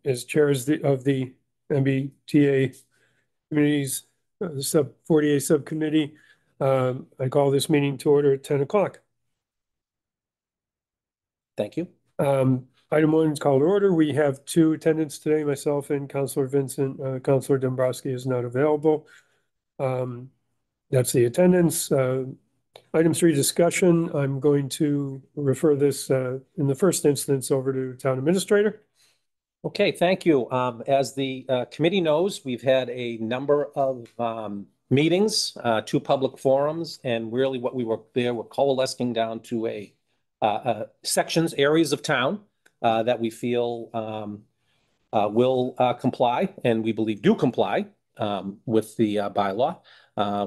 as chair of the MBTA committees, the 48 subcommittee. I call this meeting to order at 10 o'clock. Thank you. Item 1 is called to order. We have 2 attendants today, myself and Councilor Vincent. Councilor Dombrowski is not available. That's the attendance. Item 3, discussion. I'm going to refer this in the first instance over to Town Administrator. Okay, thank you. As the committee knows, we've had a number of meetings, 2 public forums, and really what we were there were coalescing down to sections, areas of town that we feel will comply, and we believe do comply with the bylaw.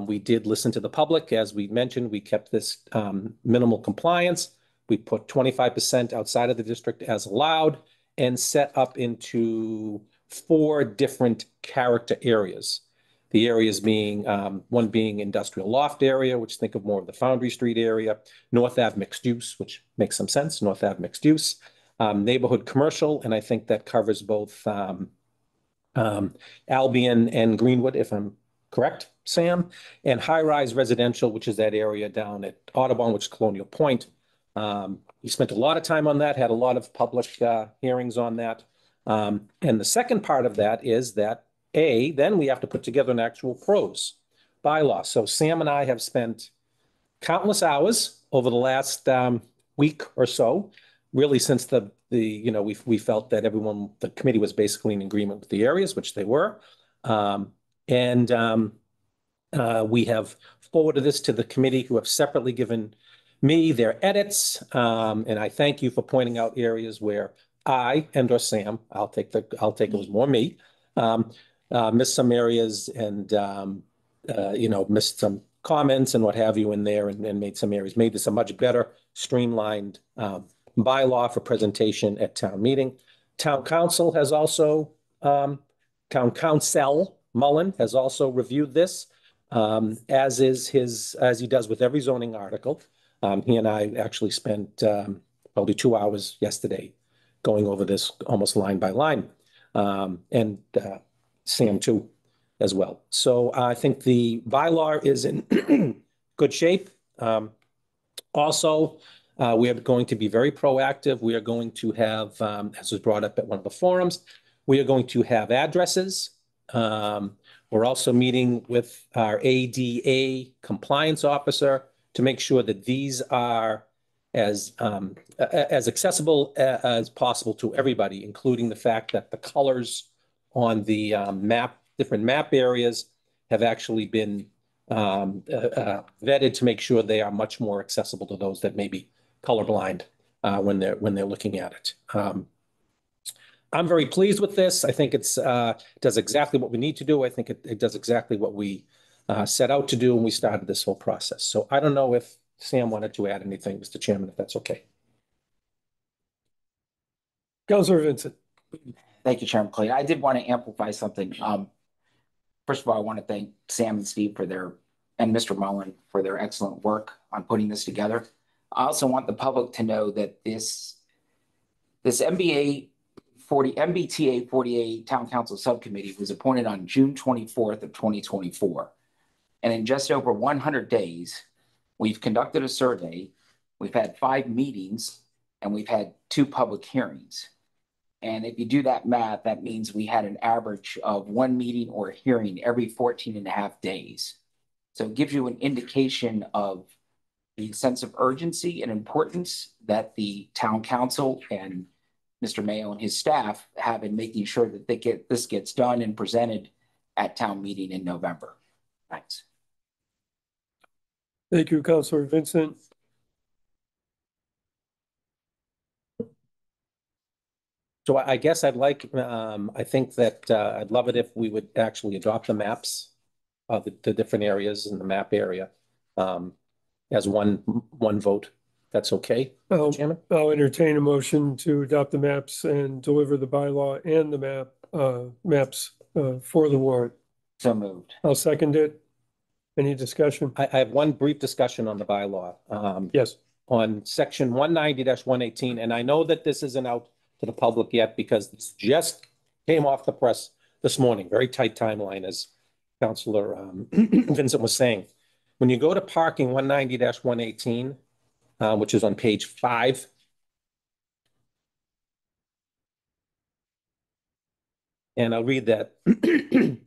We did listen to the public. As we mentioned, we kept this minimal compliance. We put 25% outside of the district as allowed and set up into 4 different character areas. The areas being, one being industrial loft area, which think of more of the Foundry Street area, North Ave mixed use, which makes some sense, North Ave mixed use, neighborhood commercial, and I think that covers both Albion and Greenwood, if I'm correct, Sam, and high-rise residential, which is that area down at Audubon, which is Colonial Point. We spent a lot of time on that, had a lot of public hearings on that. And the second part of that is that, then we have to put together an actual pros bylaw. So Sam and I have spent countless hours over the last week or so, really since we felt that the committee was basically in agreement with the areas, which they were. We have forwarded this to the committee, who have separately given me their edits. And I thank you for pointing out areas where I or Sam, I'll take it was more me, missed some areas and, missed some comments and what have you in there, and made some areas, made this a much better streamlined bylaw for presentation at town meeting. Town council Mullen has also reviewed this, as he does with every zoning article. He and I actually spent probably 2 hours yesterday going over this almost line by line, and Sam too as well. So I think the bylaw is in good shape. Also, we are going to be very proactive. We are going to have, as was brought up at one of the forums, we are going to have addresses. We're also meeting with our ADA compliance officer to make sure that these are as accessible as possible to everybody, including the fact that the colors on the different map areas have actually been vetted to make sure they are much more accessible to those that may be colorblind when they're looking at it. I'm very pleased with this. I think it does exactly what we need to do. I think it does exactly what we set out to do when we started this whole process. So I don't know if Sam wanted to add anything, Mr. Chairman, if that's okay. Councilor Vincent. Thank you, Chairman Clay. I did want to amplify something. First of all, I want to thank Sam and Steve and Mr. Mullen for their excellent work on putting this together. I also want the public to know that this MBTA 48 Town Council Subcommittee was appointed on June 24th of 2024. And in just over 100 days, we've conducted a survey, we've had 5 meetings, and we've had 2 public hearings. And if you do that math, that means we had an average of 1 meeting or hearing every 14 and a half days. So it gives you an indication of the sense of urgency and importance that the town council and Mr. Mayo and his staff have in making sure that this gets done and presented at town meeting in November. Thanks. Thank you, Councilor Vincent. So I guess I'd like, I think that I'd love it if we would actually adopt the maps of the different areas in the map area as one vote. That's okay, Chairman? I'll entertain a motion to adopt the maps and deliver the bylaw and the maps for the warrant. So moved. I'll second it. Any discussion? I have one brief discussion on the bylaw. Yes. On section 190-118, and I know that this isn't out to the public yet because it's just came off the press this morning, very tight timeline, as Councilor Vincent was saying. When you go to parking 190-118, which is on page 5, and I'll read that.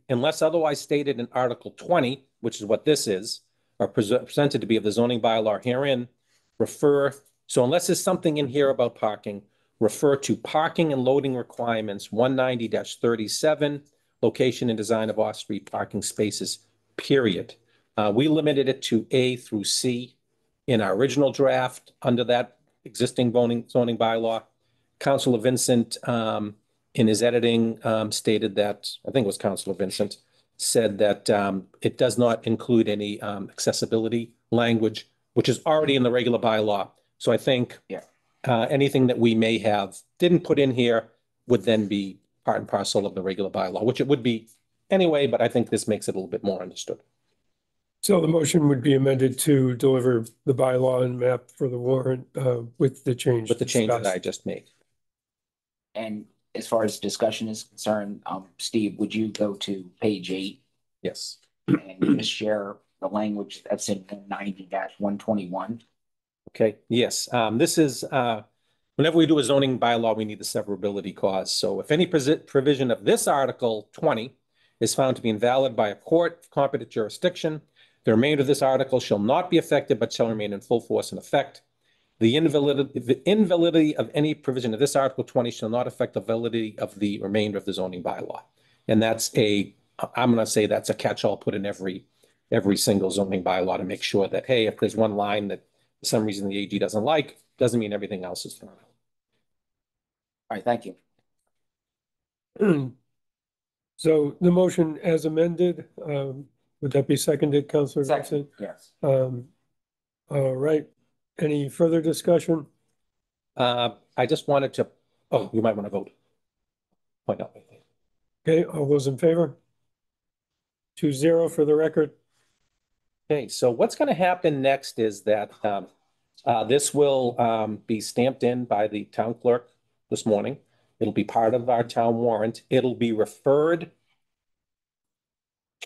Unless otherwise stated in Article 20, which is what this is, or presented to be of the zoning bylaw herein, so unless there's something in here about parking, refer to parking and loading requirements 190-37, location and design of off-street parking spaces, period. We limited it to A through C in our original draft under that existing zoning bylaw. Councilor Vincent, in his editing, stated that, I think it was Councilor Vincent, said that it does not include any accessibility language, which is already in the regular bylaw. So I think anything that we may have didn't put in here would then be part and parcel of the regular bylaw, which it would be anyway, but I think this makes it a little bit more understood. So the motion would be amended to deliver the bylaw and map for the warrant with the change. With the change that discussed. I just made. And as far as discussion is concerned, Steve, would you go to page 8 Yes. and just share the language that's in 190-121? Okay, yes. This is, whenever we do a zoning bylaw, we need the severability clause. So if any provision of this Article 20 is found to be invalid by a court of competent jurisdiction, the remainder of this article shall not be affected, but shall remain in full force and effect. The invalidity of any provision of this Article 20 shall not affect the validity of the remainder of the zoning bylaw. And that's I'm going to say that's a catch-all put in every single zoning bylaw to make sure that, hey, if there's one line that for some reason the AG doesn't like, doesn't mean everything else is thrown out. All right, thank you. So the motion as amended, would that be seconded, Councilor Second, Vincent? yes. All right. Any further discussion? I just wanted to, you might want to vote. Point out. Okay, all those in favor? 2-0 for the record. Okay, so what's going to happen next is that this will be stamped in by the town clerk this morning. It'll be part of our town warrant. It'll be referred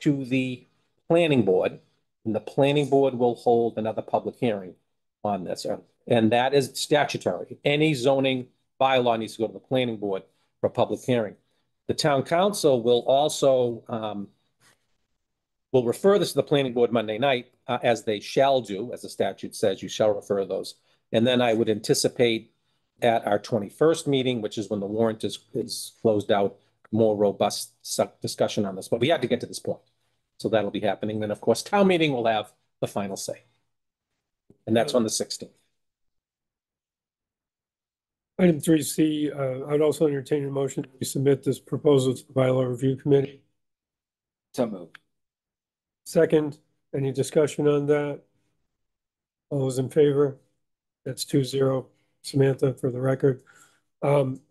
to the planning board, and the planning board will hold another public hearing on this. And that is statutory. Any zoning bylaw needs to go to the planning board for a public hearing. The town council will also will refer this to the planning board Monday night, as they shall do, as the statute says, you shall refer those. And then I would anticipate at our 21st meeting, which is when the warrant is closed out, more robust discussion on this. But we had to get to this point. So that'll be happening. Then, of course, town meeting will have the final say. And that's on the 16th. Item 3C, I'd also entertain a motion to submit this proposal to the bylaw review committee. So moved. Second, any discussion on that? All those in favor? That's 2-0. Samantha, for the record.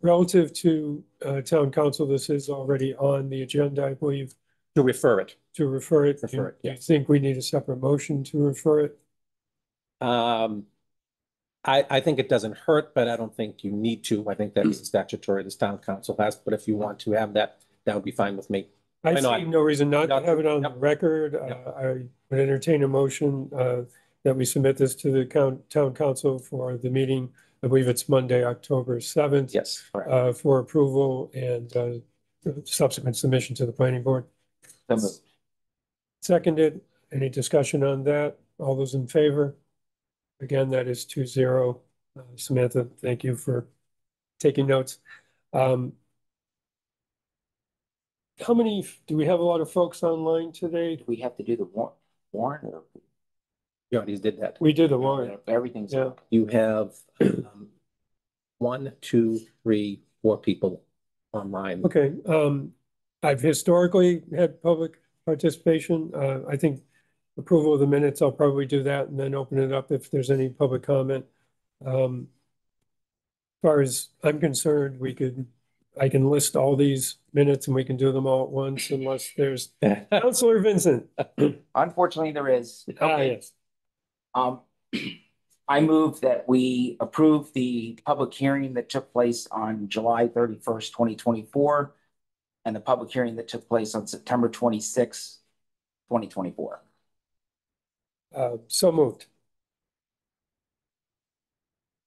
Relative to town council, this is already on the agenda, I believe. To refer it. To refer it. Refer it, Do you think we need a separate motion to refer it? I think it doesn't hurt, but I don't think you need to. I think that's statutory, this town council has, but if you want to have that, that would be fine with me. I Why not? see no reason not to have it on the Yep. record. Yep. I would entertain a motion that we submit this to the town council for the meeting. I believe it's Monday, October 7th. Yes, correct. For approval and subsequent submission to the planning board. So moved. Seconded. Any discussion on that? All those in favor? Again, that is 2-0. Samantha, thank you for taking notes. How many, do we have a lot of folks online today? Do we have to do the warrant or? You already did that. We did a warrant. Everything's. Yeah. You have 1, 2, 3, 4 people online. Okay, I've historically had public participation. I think approval of the minutes, I'll probably do that and then open it up if there's any public comment. As far as I'm concerned, I can list all these minutes and we can do them all at once unless there's Councilor Vincent. Unfortunately, there is. Okay. Yes. I move that we approve the public hearing that took place on July 31st, 2024 and the public hearing that took place on September 26, 2024. So moved.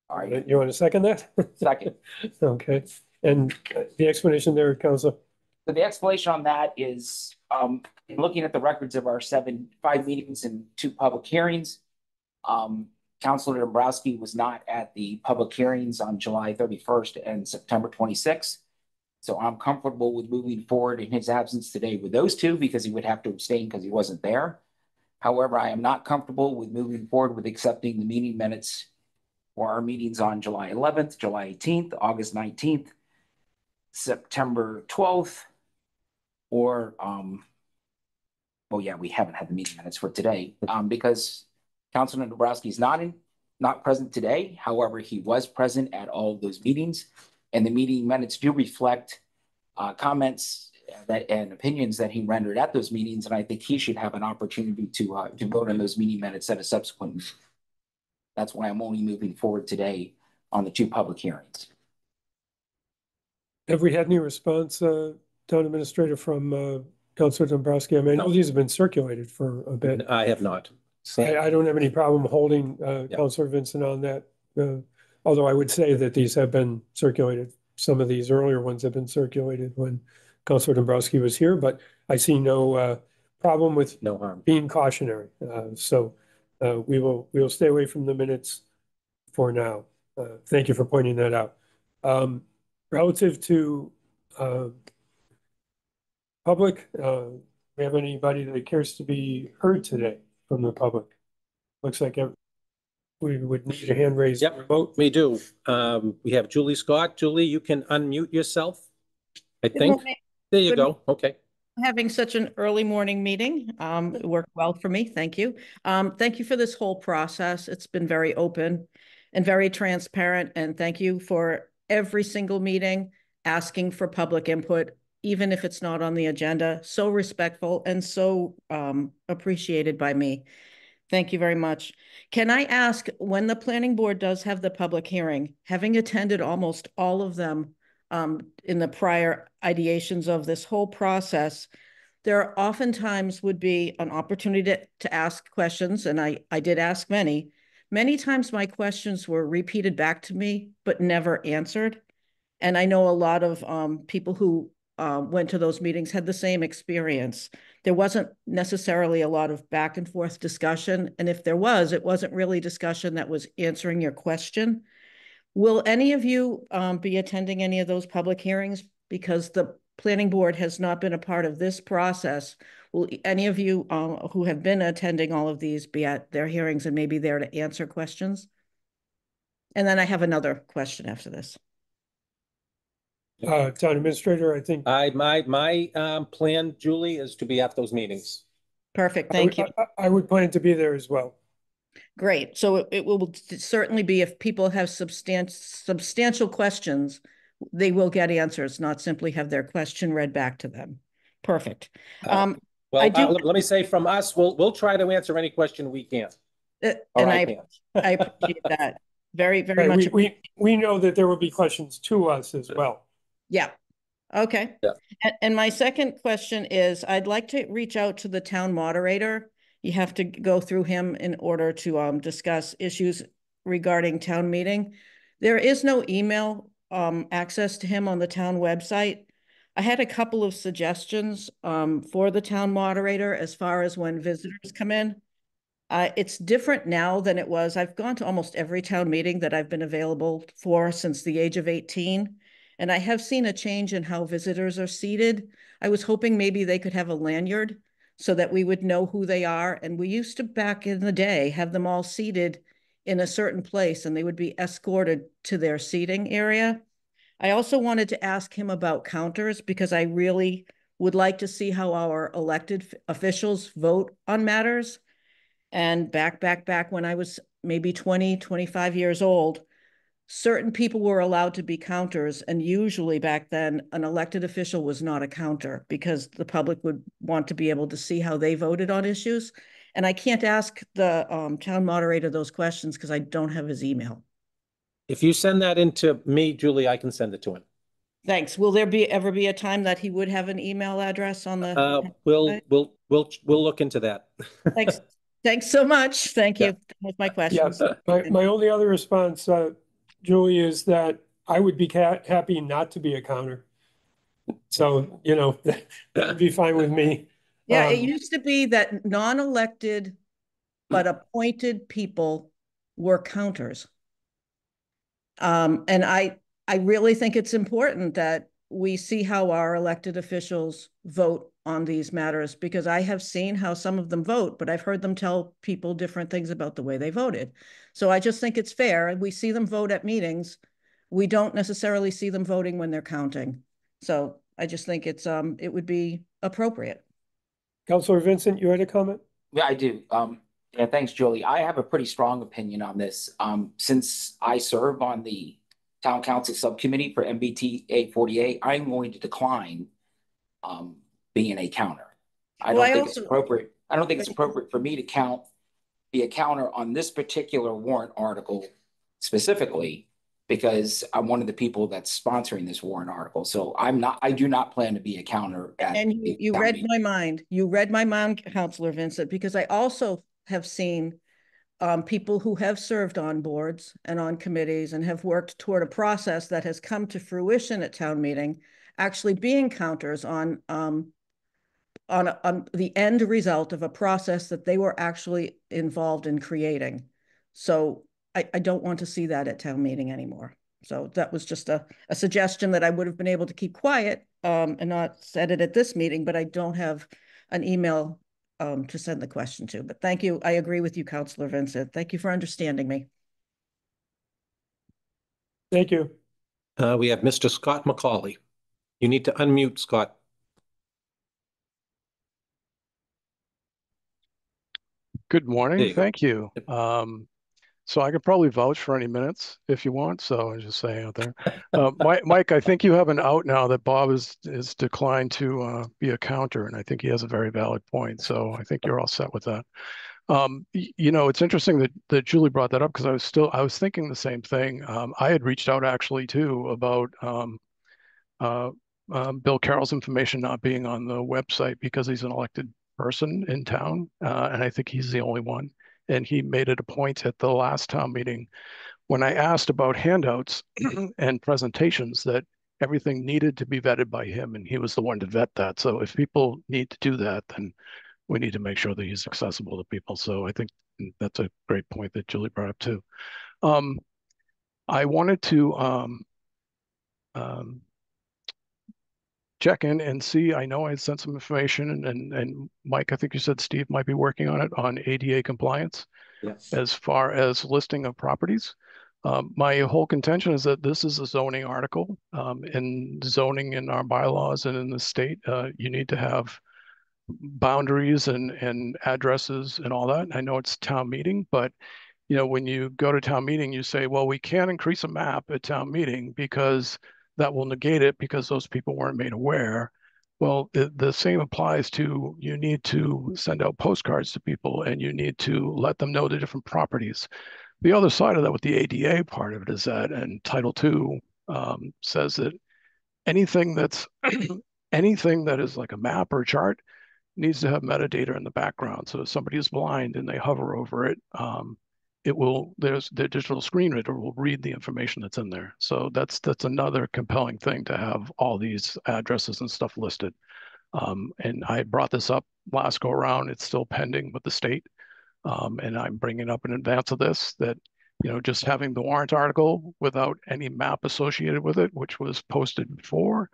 All right, You want to second that? second. Okay, and the explanation there, Counselor? So the explanation on that is, in looking at the records of our 5 meetings and 2 public hearings, Councilor Dombrowski was not at the public hearings on July 31st and September 26th. So I'm comfortable with moving forward in his absence today with those 2 because he would have to abstain because he wasn't there. However, I am not comfortable with moving forward with accepting the meeting minutes for our meetings on July 11th, July 18th, August 19th, September 12th, or, well, yeah, we haven't had the meeting minutes for today, because Councilman Dombrowski is not present today. However, he was present at all of those meetings, and the meeting minutes do reflect comments and opinions that he rendered at those meetings, and I think he should have an opportunity to vote on those meeting minutes at a subsequent. That's why I'm only moving forward today on the 2 public hearings. Have we had any response, Town Administrator, from Councilor Dombrowski? I mean, I know these have been circulated for a bit. I have not. I don't have any problem holding Councilor Vincent on that. Although I would say that these have been circulated. Some of these earlier ones have been circulated when Councilor Dombrowski was here, but I see no problem with No harm. being cautionary. So we will stay away from the minutes for now. Thank you for pointing that out. Relative to public, we have anybody that cares to be heard today from the public? Looks like we would need a hand raised remote. We do. We have Julie Scott. Julie, you can unmute yourself, I think. There you go. Okay. Having such an early morning meeting. It worked well for me. Thank you. Thank you for this whole process. It's been very open and very transparent. And thank you for every single meeting, asking for public input, even if it's not on the agenda. So respectful and so appreciated by me. Thank you very much. Can I ask, when the planning board does have the public hearing, having attended almost all of them in the prior ideations of this whole process, there oftentimes would be an opportunity to ask questions, and I did ask many. Many times my questions were repeated back to me, but never answered. And I know a lot of people who went to those meetings had the same experience. There wasn't necessarily a lot of back and forth discussion. And if there was, it wasn't really discussion that was answering your question. Will any of you be attending any of those public hearings? Because the planning board has not been a part of this process. Will any of you who have been attending all of these be at their hearings and maybe there to answer questions? And then I have another question after this. Town Administrator, I think. My plan, Julie, is to be at those meetings. Perfect. Thank you. I would plan to be there as well. Great. So it will certainly be, if people have substantial questions, they will get answers, not simply have their question read back to them. Perfect. Well, let me say from us, we'll try to answer any question we can. And I appreciate that very, very much. We know that there will be questions to us as well. Yeah. Okay. Yeah. And my second question is, I'd like to reach out to the town moderator. You have to go through him in order to discuss issues regarding town meeting. There is no email access to him on the town website. I had a couple of suggestions for the town moderator as far as when visitors come in. It's different now than it was. I've gone to almost every town meeting that I've been available for since the age of 18. And I have seen a change in how visitors are seated. I was hoping maybe they could have a lanyard so that we would know who they are. And we used to, back in the day, have them all seated in a certain place and they would be escorted to their seating area. I also wanted to ask him about counters because I really would like to see how our elected officials vote on matters. And back when I was maybe 20, 25 years old, certain people were allowed to be counters. And usually back then, an elected official was not a counter because the public would want to be able to see how they voted on issues. And I can't ask the town moderator those questions because I don't have his email. If you send that in to me, Julie, I can send it to him. Thanks. Will there ever be a time that he would have an email address on the? We'll look into that. Thanks. Thanks so much. Thank Yeah. you. That was my Yeah, questions. my only other response, Julie, is that I would be happy not to be a counter. So, that'd be fine with me. Yeah, it used to be that non-elected but appointed people were counters. And I really think it's important that we see how our elected officials vote on these matters, because I have seen how some of them vote, but I've heard them tell people different things about the way they voted. So I just think it's fair. We see them vote at meetings. We don't necessarily see them voting when they're counting. So I just think it would be appropriate. Councilor Vincent, you had a comment? Yeah, I do. Yeah, thanks, Julie. I have a pretty strong opinion on this. Since I serve on the Town Council Subcommittee for MBTA 48, I'm going to decline being a counter. I Well, don't think it's appropriate. I don't think it's appropriate for me to be a counter on this particular warrant article specifically, because I'm one of the people that's sponsoring this warrant article. So I do not plan to be a counter at. And you read my mind. You read my mind, Councilor Vincent, because I also have seen people who have served on boards and on committees and have worked toward a process that has come to fruition at town meeting, actually being counters on the end result of a process that they were actually involved in creating. So I don't want to see that at town meeting anymore. So that was just a suggestion that I would have been able to keep quiet and not said it at this meeting, but I don't have an email to send the question to. But thank you. I agree with you, Councilor Vincent. Thank you for understanding me. Thank you. We have Mr. Scott McCauley. You need to unmute, Scott. Good morning. There you go. Thank you. So I could probably vouch for any minutes if you want. So I'm just saying out there. Mike, I think you have an out now that Bob is declined to be a counter, and I think he has a very valid point. So I think you're all set with that. It's interesting that Julie brought that up, because I was thinking the same thing. I had reached out actually too about Bill Carroll's information not being on the website because he's an elected person in town, and I think he's the only one. And he made it a point at the last town meeting when I asked about handouts and presentations that everything needed to be vetted by him, and he was the one to vet that. So if people need to do that, then we need to make sure that he's accessible to people. So I think that's a great point that Julie brought up too. I wanted to check in and see. I know I sent some information, and Mike, I think you said Steve might be working on it on ADA compliance. Yes. As far as listing of properties. My whole contention is that this is a zoning article. In zoning in our bylaws and in the state, you need to have boundaries and addresses and all that. I know it's town meeting, but when you go to town meeting, you say, well, we can't increase a map at town meeting because that will negate it because those people weren't made aware. Well, the same applies to, you need to send out postcards to people, and you need to let them know the different properties. The other side of that with the ADA part of it is that, and Title II says that anything that's anything that is like a map or a chart needs to have metadata in the background. So if somebody is blind and they hover over it, there's the digital screen reader will read the information that's in there. So that's another compelling thing to have all these addresses and stuff listed. And I brought this up last go around. It's still pending with the state. And I'm bringing up in advance of this that, just having the warrant article without any map associated with it, which was posted before,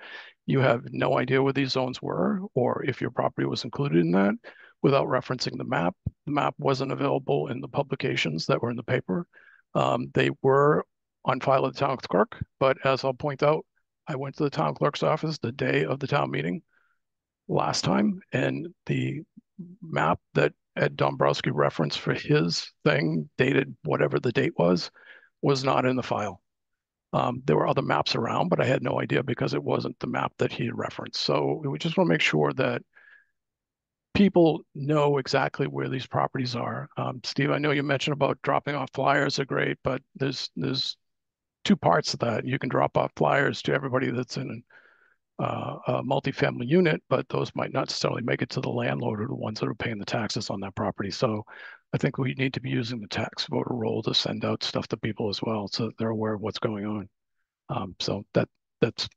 you have no idea where these zones were, or if your property was included in that without referencing the map. The map wasn't available in the publications that were in the paper. They were on file at the town clerk, but as I'll point out, I went to the town clerk's office the day of the town meeting last time, and the map that Ed Dombrowski referenced for his thing, dated whatever the date was not in the file. There were other maps around, but I had no idea because it wasn't the map that he had referenced. So we just want to make sure that people know exactly where these properties are. Steve, I know you mentioned about dropping off flyers are great, but there's two parts of that. You can drop off flyers to everybody that's in a multifamily unit, but those might not necessarily make it to the landlord or the ones that are paying the taxes on that property. So I think we need to be using the tax voter roll to send out stuff to people as well, so that they're aware of what's going on. So that's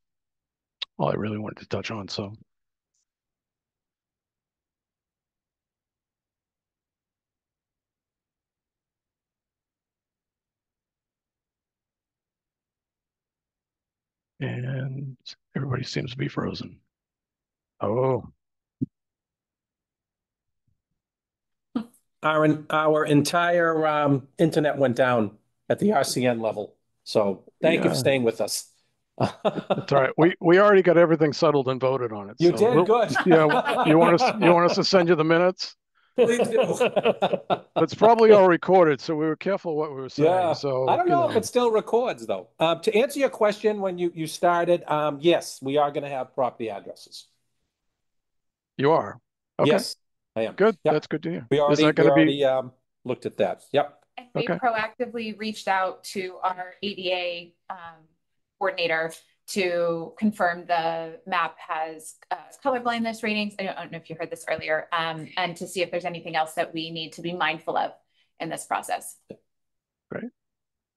all I really wanted to touch on. So. And everybody seems to be frozen. Oh, Our entire internet went down at the RCN level. So thank you for yeah, staying with us. that's all right. We already got everything settled and voted on it. You So did good. yeah, you want us to send you the minutes? Please do. It's probably all recorded, so we were careful what we were saying. Yeah. So I don't know if it still records though. To answer your question, when you started, yes, we are going to have property addresses. you are. Okay, Yes, I am. good. Yep. That's good to hear. We Is that we going to already be? looked at that. Yep. And we Okay. proactively reached out to our ADA coordinator to confirm the map has color blindness ratings. I don't know if you heard this earlier, and to see if there's anything else that we need to be mindful of in this process. Great.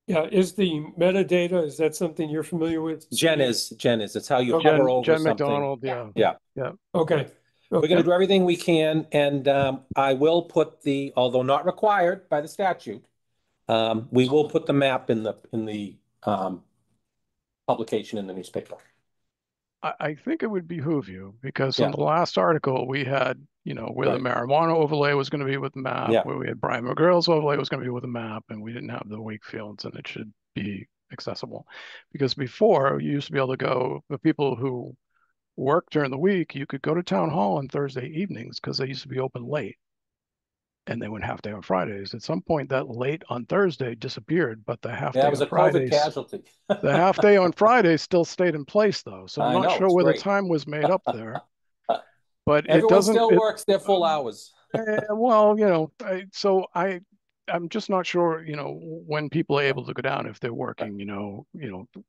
Yeah, is the metadata, is that something you're familiar with? Jen is. It's how you Okay. hover over Jen something. McDonald. Yeah. Yeah. Okay. We're going to do everything we can, and I will put although not required by the statute, we will put the map in the publication in the newspaper. I think it would behoove you, because Yeah. in the last article we had, where the marijuana overlay was going to be with the map, Yeah. where we had Brian McGurl's overlay was going to be with the map, and we didn't have the Wakefields, and it should be accessible. Because before, you used to be able to go, the people who work during the week, you could go to town hall on Thursday evenings because they used to be open late. And they went half day on Fridays. At some point, that late on Thursday disappeared, but the half Yeah, day it was on a COVID Fridays, casualty. the half day on Friday still stayed in place, though. So I'm I not know, sure it's where the great. time was made up there. But it Everyone doesn't. still works their full hours. Well, I'm just not sure, when people are able to go down, if they're working,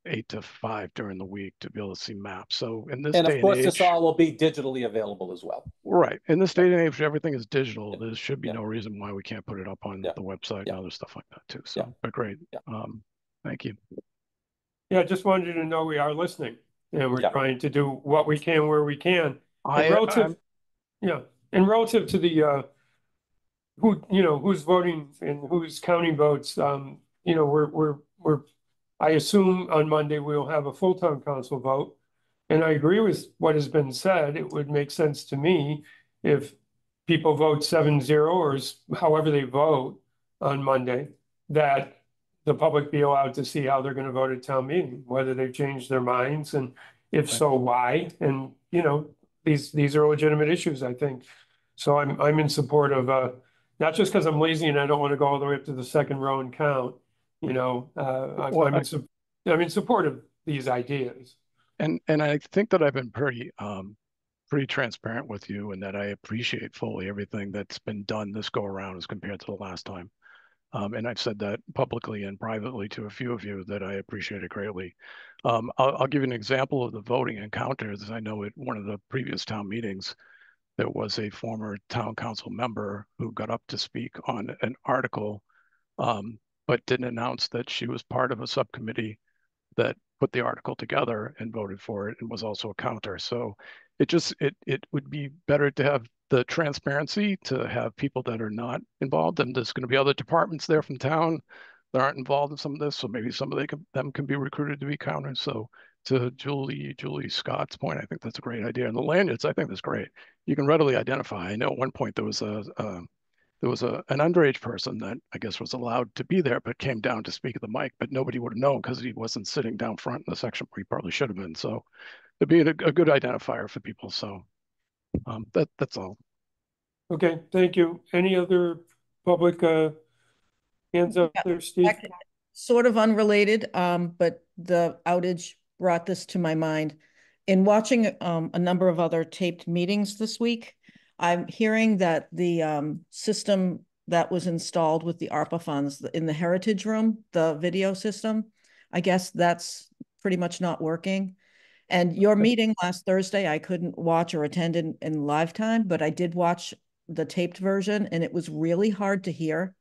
8 to 5 during the week, to be able to see maps. So in this And day of and course, this age, all will be digitally available as well. right. In this day and age, everything is digital. There should be Yeah. no reason why we can't put it up on Yeah. the website Yeah. and other stuff like that too. So, Yeah. but great. Yeah. Thank you. Yeah, just wanted you to know we are listening, and we're Yeah. trying to do what we can where we can. And I'm relative to the who's voting and who's counting votes, we're I assume on Monday we'll have a full town council vote. And I agree with what has been said. It would make sense to me if people vote 7-0 or however they vote on Monday, that the public be allowed to see how they're going to vote at town meeting, whether they've changed their minds, and if so, why. And these are legitimate issues, I think. So I'm in support of not just because I'm lazy and I don't want to go all the way up to the second row and count. I'm in support of these ideas. and I think that I've been pretty transparent with you, and that I appreciate fully everything that's been done this go around as compared to the last time. And I've said that publicly and privately to a few of you, that I appreciate it greatly. I'll give you an example of the voting encounters. I know at one of the previous town meetings, there was a former town council member who got up to speak on an article, but didn't announce that she was part of a subcommittee that put the article together and voted for it, and was also a counter. So it would be better to have the transparency, to have people that are not involved, and there's going to be other departments there from town that aren't involved in some of this. So maybe some of them can be recruited to be counters. So to Julie Scott's point, I think that's a great idea. And the lanyards, I think that's great. You can readily identify. I know at one point there was an underage person that I guess was allowed to be there, but came down to speak at the mic, but nobody would have known because he wasn't sitting down front in the section where he probably should have been. So it'd be a good identifier for people. So that's all. Okay, thank you. Any other public hands up there, Steve? Sort of unrelated, but the outage brought this to my mind. In watching a number of other taped meetings this week, I'm hearing that the system that was installed with the ARPA funds in the Heritage Room, the video system, I guess that's pretty much not working. And your meeting last Thursday, I couldn't watch or attend in live time, but I did watch the taped version and it was really hard to hear.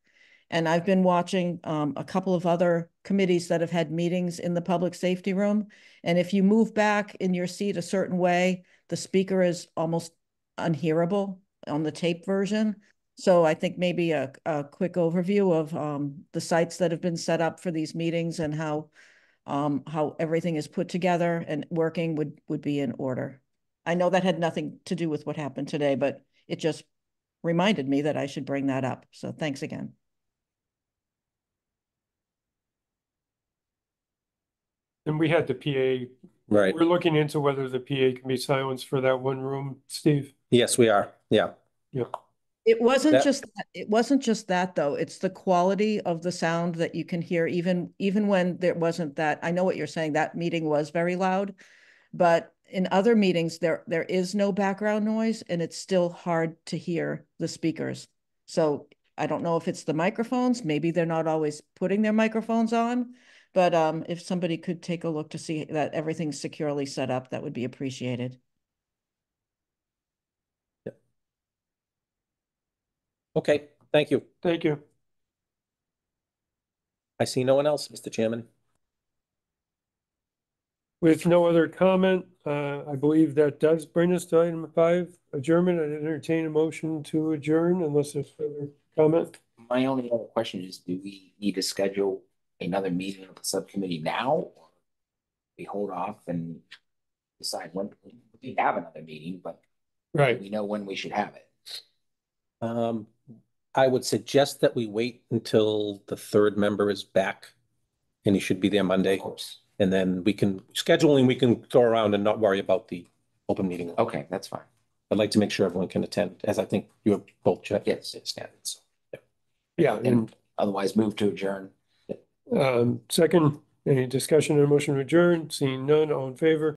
And I've been watching a couple of other committees that have had meetings in the public safety room. And if you move back in your seat a certain way, the speaker is almost unhearable on the tape version. So I think maybe a quick overview of the sites that have been set up for these meetings and how everything is put together and working would be in order. I know that had nothing to do with what happened today, but it just reminded me that I should bring that up. So thanks again. And we had the PA. Right. We're looking into whether the PA can be silenced for that one room, Steve. Yes, we are. Yeah. Yeah. It wasn't That- just that, it wasn't just that though. It's the quality of the sound that you can hear even when there wasn't that. I know what you're saying. That meeting was very loud, but in other meetings there is no background noise and it's still hard to hear the speakers. So I don't know if it's the microphones, maybe they're not always putting their microphones on, but if somebody could take a look to see that everything's securely set up, that would be appreciated. Okay, thank you. Thank you. I see no one else, Mr. Chairman. With no other comment, I believe that does bring us to item 5, adjournment. I entertain a motion to adjourn unless there's further comment. My only other question is, do we need to schedule another meeting of the subcommittee now? Or we hold off and decide when we have another meeting, but Right. we know when we should have it. I would suggest that we wait until the third member is back and he should be there Monday. Of course. And then we can we can throw around and not worry about the open meeting. Okay, that's fine. I'd like to make sure everyone can attend, as I think you have both Yes. standards. Yeah, and Otherwise move to adjourn. second, any discussion or motion to adjourn? Seeing none, all in favor?